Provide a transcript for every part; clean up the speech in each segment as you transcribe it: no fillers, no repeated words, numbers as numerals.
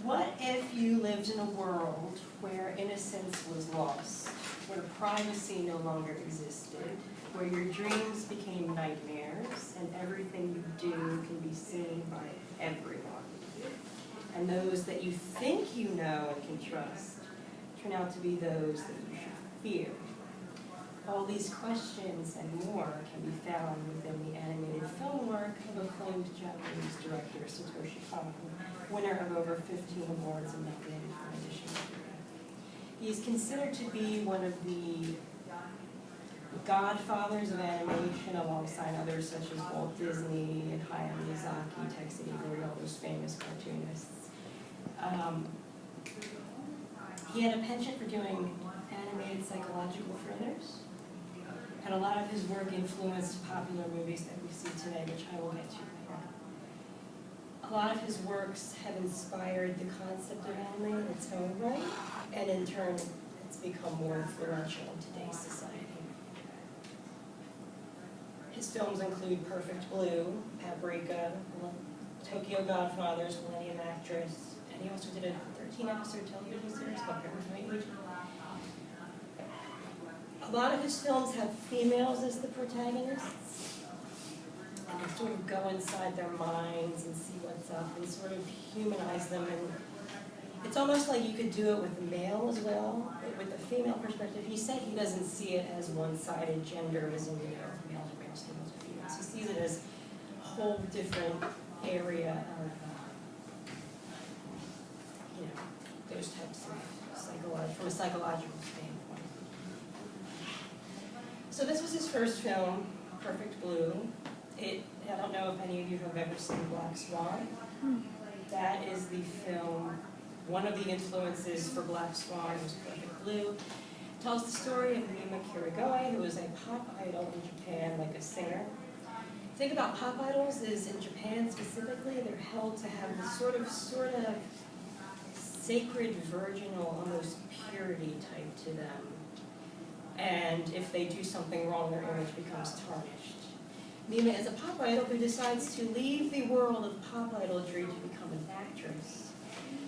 What if you lived in a world where innocence was lost, where privacy no longer existed, where your dreams became nightmares, and everything you do can be seen by everyone, and those that you think you know and can trust turn out to be those that you should fear? All these questions and more can be found within the animated film work of acclaimed Japanese director Satoshi Kon, winner of over 15 awards and nominated for an additional 3. He is considered to be one of the godfathers of animation, alongside others such as Walt Disney and Hayao Miyazaki, Tex Avery, all those famous cartoonists. He had a penchant for doing animated psychological thrillers, and a lot of his work influenced popular movies that we see today, which I will get to later. A lot of his works have inspired the concept of anime in its own right, and in turn, it's become more influential in today's society. His films include Perfect Blue, Paprika, Tokyo Godfathers, Millennium Actress, and he also did a 13-episode television series called Paranoid Agent. A lot of his films have females as the protagonists, and they sort of go inside their minds and see what's up and sort of humanize them. And it's almost like you could do it with the male as well, but with the female perspective. He said he doesn't see it as one-sided genderism, you know, males are males, females are females. He sees it as a whole different area of, you know, those types of from a psychological standpoint. So this was his first film, Perfect Blue. I don't know if any of you have ever seen Black Swan. That is the film, one of the influences for Black Swan was Perfect Blue. It tells the story of Mima Kirigoe, who was a pop idol in Japan, like a singer. The thing about pop idols is, in Japan specifically, they're held to have this sort of sacred, virginal, almost purity type to them. And if they do something wrong, their image becomes tarnished. Mima is a pop idol who decides to leave the world of pop idolatry to become an actress,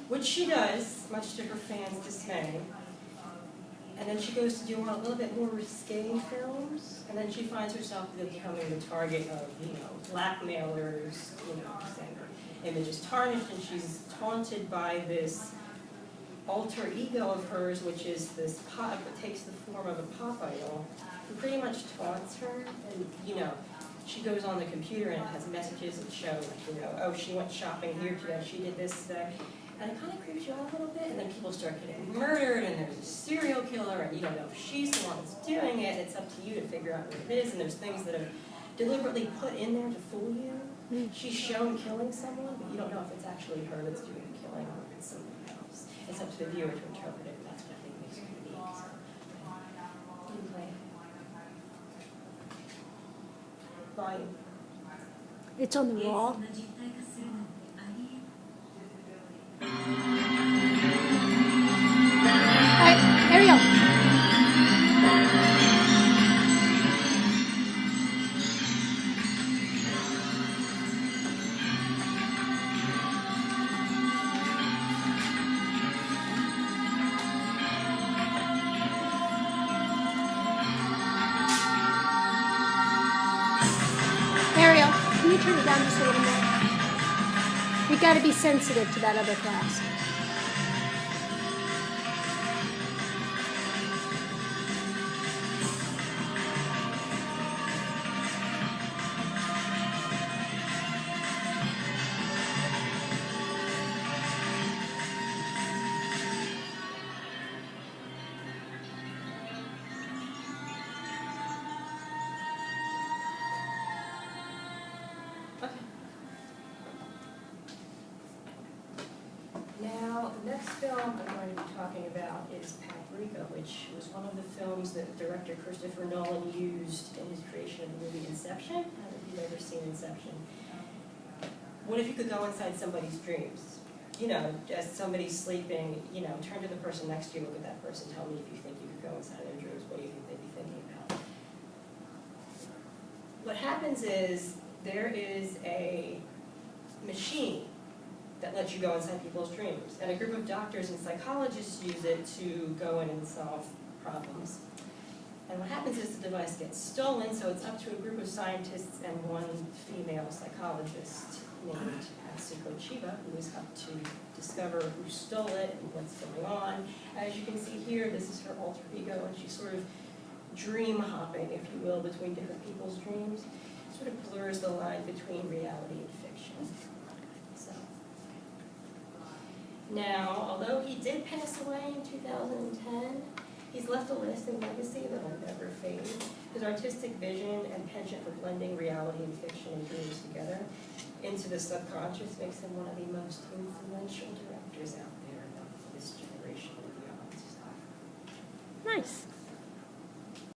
which she does, much to her fans' dismay. And then she goes to do a little bit more risque films, and then she finds herself becoming the target of, blackmailers, saying her image is tarnished, and she's taunted by this alter ego of hers, which is this pop that takes the form of a pop idol, who pretty much taunts her. And she goes on the computer and it has messages that show, oh, she went shopping here today, she did this today, and it kind of creeps you out a little bit. And then people start getting murdered, and there's a serial killer, and you don't know if she's the one that's doing it. It's up to you to figure out what it is. And there's things that are deliberately put in there to fool you. She's shown killing someone, but you don't know if it's actually her that's doing the killing or if it's someone else. It's up to the viewer to interpret it, and that's what I think makes it unique. So, volume. It's on the wall. Ariel. Ariel, can you turn it down just a little bit? We've got to be sensitive to that other class. Now, the next film I'm going to be talking about is Paprika, which was one of the films that director Christopher Nolan used in his creation of the movie Inception. I don't know if you've ever seen Inception. What if you could go inside somebody's dreams? As somebody's sleeping, turn to the person next to you, look at that person, tell me if you think you could go inside their dreams. What do you think they'd be thinking about? What happens is there is a machine that lets you go inside people's dreams. And a group of doctors and psychologists use it to go in and solve problems. And what happens is the device gets stolen, so it's up to a group of scientists and one female psychologist named Atsuko Chiba, who is up to discover who stole it and what's going on. As you can see here, this is her alter ego, and she's sort of dream hopping, if you will, between different people's dreams. Sort of blurs the line between reality and fiction. So. Now, although he did pass away in 2010, he's left a lasting legacy that will never fade. His artistic vision and penchant for blending reality and fiction and dreams together into the subconscious makes him one of the most influential directors out there of this generation and beyond. Nice.